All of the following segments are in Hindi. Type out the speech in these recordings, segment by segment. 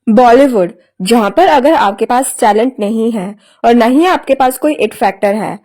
बॉलीवुड, जहां पर अगर आपके पास टैलेंट नहीं है और ना ही आपके पास कोई इट फैक्टर है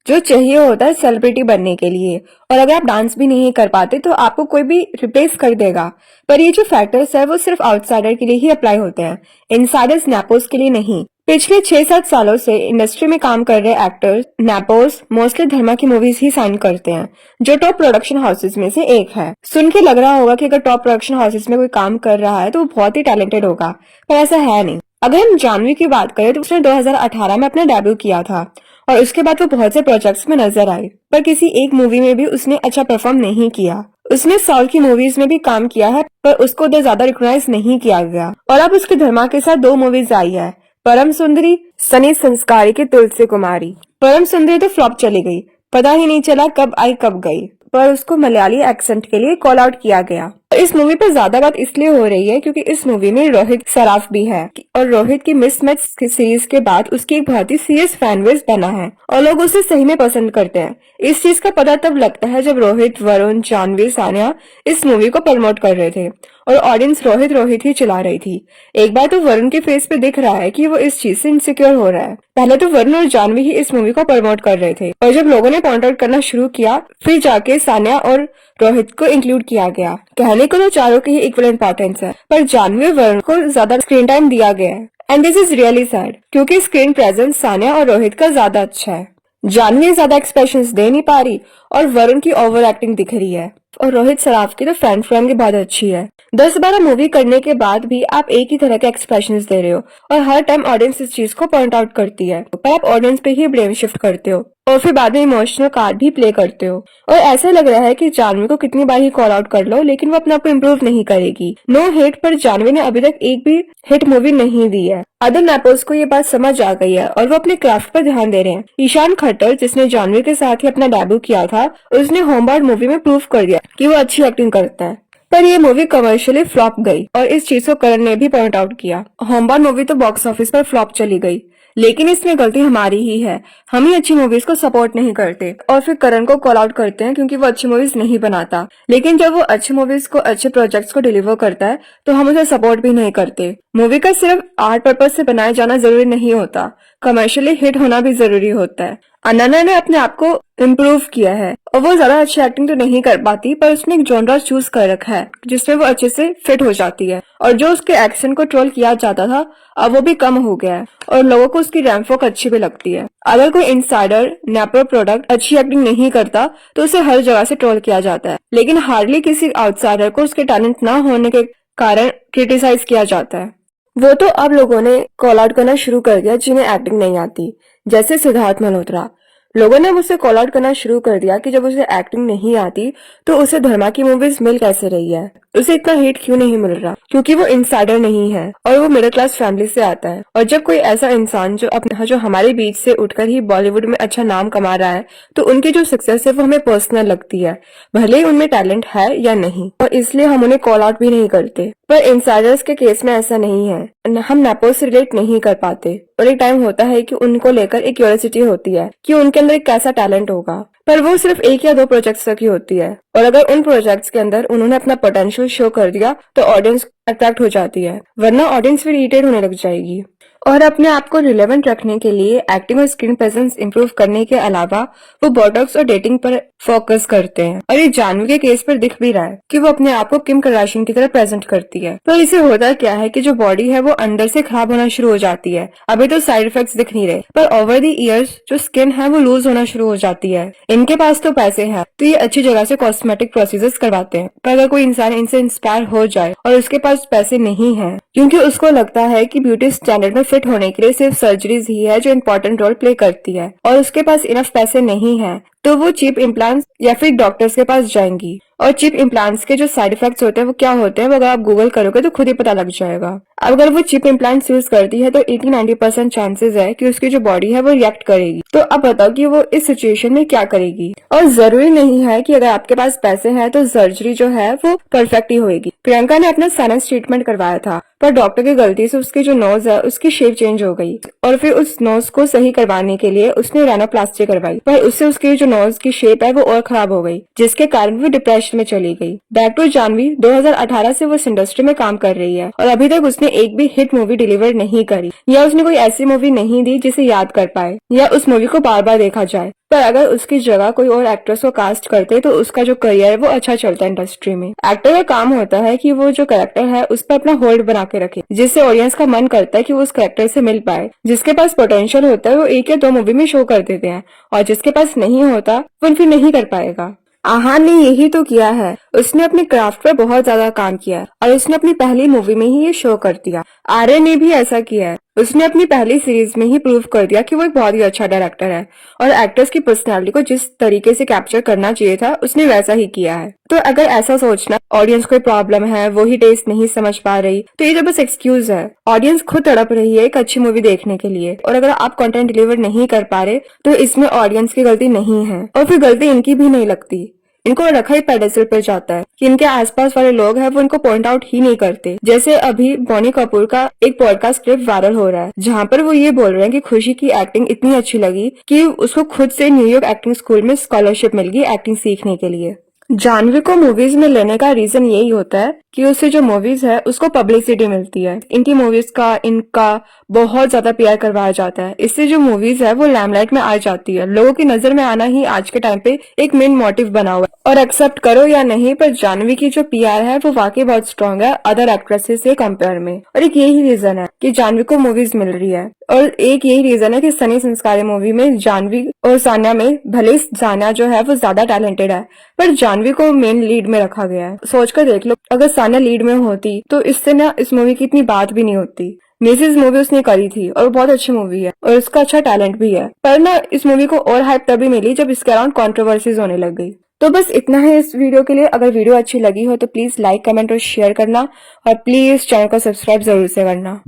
जो चाहिए होता है सेलिब्रिटी बनने के लिए, और अगर आप डांस भी नहीं कर पाते तो आपको कोई भी रिप्लेस कर देगा। पर ये जो फैक्टर्स है वो सिर्फ आउटसाइडर के लिए ही अप्लाई होते हैं, इनसाइडर्स नैपोस के लिए नहीं। पिछले 6-7 सालों से इंडस्ट्री में काम कर रहे एक्टर्स नैपोस मोस्टली धर्मा की मूवीज ही साइन करते हैं, जो टॉप प्रोडक्शन हाउसेज में से एक है। सुन के लग रहा होगा कि अगर टॉप प्रोडक्शन हाउसेज में कोई काम कर रहा है तो वो बहुत ही टैलेंटेड होगा, पर ऐसा है नहीं। अगर हम जानवी की बात करें तो उसने 2018 में अपना डेब्यू किया था और उसके बाद वो बहुत से प्रोजेक्ट्स में नजर आई, पर किसी एक मूवी में भी उसने अच्छा परफॉर्म नहीं किया। उसने साउथ की मूवीज में भी काम किया है, पर उसको उधर ज्यादा रिकॉग्नाइज नहीं किया गया। और अब उसके धर्मा के साथ 2 मूवीज आई है, परम सुंदरी, सनी संस्कारी की तुलसी कुमारी। परम सुंदरी तो फ्लॉप चली गई, पता ही नहीं चला कब आई कब गई, पर उसको मलयाली एक्सेंट के लिए कॉल आउट किया गया। इस मूवी पर ज्यादा बात इसलिए हो रही है क्योंकि इस मूवी में रोहित सराफ भी है, और रोहित की मिसमैच सीरीज के बाद उसकी एक बहुत ही सीरियस फैन बेस बना है और लोग उसे सही में पसंद करते हैं। इस चीज का पता तब लगता है जब रोहित, वरुण, जानवी, सानिया इस मूवी को प्रमोट कर रहे थे और ऑडियंस रोहित रोहित ही चला रही थी। एक बार तो वरुण के फेस पे दिख रहा है कि वो इस चीज से इनसिक्योर हो रहा है। पहले तो वरुण और जानवी ही इस मूवी को प्रमोट कर रहे थे, और जब लोगों ने पॉइंट आउट करना शुरू किया फिर जाके सानिया और रोहित को इंक्लूड किया गया। कहने को तो चारों की ही इक्वल इंपॉर्टेंस है, पर जानवी और वरुण को ज्यादा स्क्रीन टाइम दिया गया है, and this is really sad क्योंकि स्क्रीन प्रेजेंस सानिया और रोहित का ज्यादा अच्छा है। जानवी ज्यादा एक्सप्रेशंस दे नहीं पा रही और वरुण की ओवर एक्टिंग दिख रही है, और रोहित सराफ की तो फैन फ्रेंड की बहुत अच्छी है। 10-12 मूवी करने के बाद भी आप एक ही तरह के एक्सप्रेशंस दे रहे हो और हर टाइम ऑडियंस इस चीज को पॉइंट आउट करती है, पर आप ऑडियंस पे ही ब्लेम शिफ्ट करते हो और फिर बाद में इमोशनल कार्ड भी प्ले करते हो। और ऐसा लग रहा है कि जानवी को कितनी बार ही कॉल आउट कर लो लेकिन वो अपने आप को इम्प्रूव नहीं करेगी। नो हेट, पर जानवी ने अभी तक एक भी हिट मूवी नहीं दी है। अदर नैपोस को ये बात समझ आ गई है और वो अपने क्राफ्ट पर ध्यान दे रहे हैं। ईशान खट्टर, जिसने जानवी के साथ ही अपना डेब्यू किया था, उसने होमबार्ड मूवी में प्रूव कर दिया कि वो अच्छी एक्टिंग करता है, पर ये मूवी कमर्शियली फ्लॉप गई और इस चीज को करण ने भी पॉइंट आउट किया। होमबार्ड मूवी तो बॉक्स ऑफिस पर फ्लॉप चली गई, लेकिन इसमें गलती हमारी ही है। हम ही अच्छी मूवीज को सपोर्ट नहीं करते और फिर करण को कॉल आउट करते हैं क्योंकि वो अच्छी मूवीज नहीं बनाता। लेकिन जब वो अच्छी मूवीज को, अच्छे प्रोजेक्ट्स को डिलीवर करता है तो हम उसे सपोर्ट भी नहीं करते। मूवी का सिर्फ आर्ट पर्पज से बनाया जाना जरूरी नहीं होता, कमर्शियली हिट होना भी जरूरी होता है। अनन्या ने अपने आप को इम्प्रूव किया है और वो ज्यादा अच्छी एक्टिंग तो नहीं कर पाती, पर उसने एक जॉनरा चूज कर रखा है जिसमें वो अच्छे से फिट हो जाती है, और जो उसके एक्शन को ट्रोल किया जाता था अब वो भी कम हो गया है और लोगों को उसकी रैंप वॉक अच्छी भी लगती है। अगर कोई इनसाइडर नैपो प्रोडक्ट अच्छी एक्टिंग नहीं करता तो उसे हर जगह से ट्रोल किया जाता है, लेकिन हार्डली किसी आउटसाइडर को उसके टैलेंट न होने के कारण क्रिटिसाइज किया जाता है। वो तो अब लोगों ने कॉल आउट करना शुरू कर दिया जिन्हें एक्टिंग नहीं आती, जैसे सिद्धार्थ मल्होत्रा। लोगों ने मुझसे कॉल आउट करना शुरू कर दिया कि जब उसे एक्टिंग नहीं आती तो उसे धर्मा की मूवीज मिल कैसे रही है, उसे इतना हिट क्यों नहीं मिल रहा, क्योंकि वो इनसाइडर नहीं है और वो मिडिल क्लास फैमिली से आता है। और जब कोई ऐसा इंसान जो हमारे बीच से उठकर ही बॉलीवुड में अच्छा नाम कमा रहा है तो उनकी जो सक्सेस है वो हमें पर्सनल लगती है, भले ही उनमें टैलेंट है या नहीं, और इसलिए हम उन्हें कॉल आउट भी नहीं करते। पर इनसाइडर्स के केस में ऐसा नहीं है, हम नैपोस से रिलेट नहीं कर पाते और एक टाइम होता है कि उनको लेकर एक क्यूरियोसिटी होती है कि उनके अंदर एक कैसा टैलेंट होगा, पर वो सिर्फ 1 या 2 प्रोजेक्ट्स तक ही होती है, और अगर उन प्रोजेक्ट्स के अंदर उन्होंने अपना पोटेंशियल शो कर दिया तो ऑडियंस अट्रैक्ट हो जाती है, वरना ऑडियंस फिर इरिटेट होने लग जाएगी। और अपने आप को रिलेवेंट रखने के लिए एक्टिंग और स्क्रीन प्रेजेंस इंप्रूव करने के अलावा वो बोटॉक्स और डेटिंग पर फोकस करते हैं, और ये जानवी के केस पर दिख भी रहा है कि वो अपने आप को किम कार्दाशियन की तरह प्रेजेंट करती है। तो इसे होता क्या है कि जो बॉडी है वो अंदर से खराब होना शुरू हो जाती है। अभी तो साइड इफेक्ट्स दिख नहीं रहे, पर ओवर द इयर्स जो स्किन है वो लूज होना शुरू हो जाती है। इनके पास तो पैसे हैं तो ये अच्छी जगह से कॉस्मेटिक प्रोसीजर्स करवाते हैं, पर अगर कोई इंसान इनसे इंस्पायर हो जाए और उसके पास पैसे नहीं है क्योंकि उसको लगता है कि ब्यूटी स्टैंडर्ड में फिट होने के लिए सिर्फ सर्जरीज ही है जो इम्पोर्टेंट रोल प्ले करती है, और उसके पास इनफ पैसे नहीं है, तो वो चीप इम्प्लांट्स या फिर डॉक्टर्स के पास जाएंगी। और चीप इम्प्लांट्स के जो साइड इफेक्ट्स होते हैं वो क्या होते हैं वो अगर आप गूगल करोगे तो खुद ही पता लग जाएगा। अब अगर वो चीप इम्प्लांट्स यूज करती है तो 80-90% चांसेस है कि उसकी जो बॉडी है वो रिएक्ट करेगी। तो अब बताओ कि वो इस सिचुएशन में क्या करेगी। और जरूरी नहीं है कि अगर आपके पास पैसे हैं तो सर्जरी जो है वो परफेक्ट ही होगी। प्रियंका ने अपना साइलेंस ट्रीटमेंट करवाया था पर डॉक्टर की गलती से उसकी जो नोज है उसकी शेप चेंज हो गई और फिर उस नोज को सही करवाने के लिए उसने रैनोप्लास्टी करवाई, पर उससे उसकी जो नोज की शेप है वो और खराब हो गई, जिसके कारण वो डिप्रेशन में चली गई। बैक टू जानवी 2018 से वो इस इंडस्ट्री में काम कर रही है और अभी तक उसने एक भी हिट मूवी डिलीवर नहीं करी या उसने कोई ऐसी मूवी नहीं दी जिसे याद कर पाए या उस मूवी को बार बार देखा जाए। पर अगर उसकी जगह कोई और एक्ट्रेस को कास्ट करते तो उसका जो करियर है वो अच्छा चलता है इंडस्ट्री में। एक्टर का काम होता है कि वो जो कैरेक्टर है उस पर अपना होल्ड बना के रखे, जिससे ऑडियंस का मन करता है कि वो उस कैरेक्टर से मिल पाए। जिसके पास पोटेंशियल होता है वो 1 या 2 मूवी में शो कर देते हैं और जिसके पास नहीं होता वो फिर नहीं कर पाएगा। आहान ने यही तो किया है, उसने अपने क्राफ्ट पर बहुत ज्यादा काम किया है और उसने अपनी पहली मूवी में ही ये शो कर दिया। आर्य ने भी ऐसा किया है, उसने अपनी पहली सीरीज में ही प्रूव कर दिया कि वो एक बहुत ही अच्छा डायरेक्टर है और एक्टर्स की पर्सनालिटी को जिस तरीके से कैप्चर करना चाहिए था उसने वैसा ही किया है। तो अगर ऐसा सोचना ऑडियंस को प्रॉब्लम है, वो ही टेस्ट नहीं समझ पा रही, तो ये तो बस एक्सक्यूज है। ऑडियंस खुद तड़प रही है एक अच्छी मूवी देखने के लिए और अगर आप कंटेंट डिलीवर नहीं कर पा रहे तो इसमें ऑडियंस की गलती नहीं है और फिर गलती इनकी भी नहीं लगती। इनको रखा ही पेडेस्टल पर जाता है कि इनके आसपास वाले लोग हैं वो इनको पॉइंट आउट ही नहीं करते। जैसे अभी बोनी कपूर का एक पॉडकास्ट क्लिप वायरल हो रहा है जहाँ पर वो ये बोल रहे हैं कि खुशी की एक्टिंग इतनी अच्छी लगी कि उसको खुद से न्यूयॉर्क एक्टिंग स्कूल में स्कॉलरशिप मिल गई एक्टिंग सीखने के लिए। जानवी को मूवीज में लेने का रीजन यही होता है कि उससे जो मूवीज है उसको पब्लिसिटी मिलती है। इनकी मूवीज का इनका बहुत ज्यादा प्यार करवाया जाता है, इससे जो मूवीज है वो लैमलाइट में आ जाती है। लोगों की नजर में आना ही आज के टाइम पे एक मेन मोटिव बना हुआ है और एक्सेप्ट करो या नहीं पर जानवी की जो पीआर है वो वाकई बहुत स्ट्रांग है अदर एक्ट्रेसेस से कंपेयर में। और एक यही रीजन है कि जानवी को मूवीज मिल रही है और एक यही रीजन है कि सनी संस्कारी मूवी में जानवी और सान्या में भले सान्या जो है वो ज्यादा टैलेंटेड है पर जानवी को मेन लीड में रखा गया है। सोचकर देख लो अगर सान्या लीड में होती तो इससे ना इस मूवी की इतनी बात भी नहीं होती। मिसेज मूवी उसने करी थी और बहुत अच्छी मूवी है और उसका अच्छा टैलेंट भी है, पर ना इस मूवी को और हाइप तभी मिली जब इसके अराउंड कंट्रोवर्सीज होने लग गई। तो बस इतना है इस वीडियो के लिए। अगर वीडियो अच्छी लगी हो तो प्लीज लाइक कमेंट और शेयर करना और प्लीज चैनल को सब्सक्राइब जरूर से करना।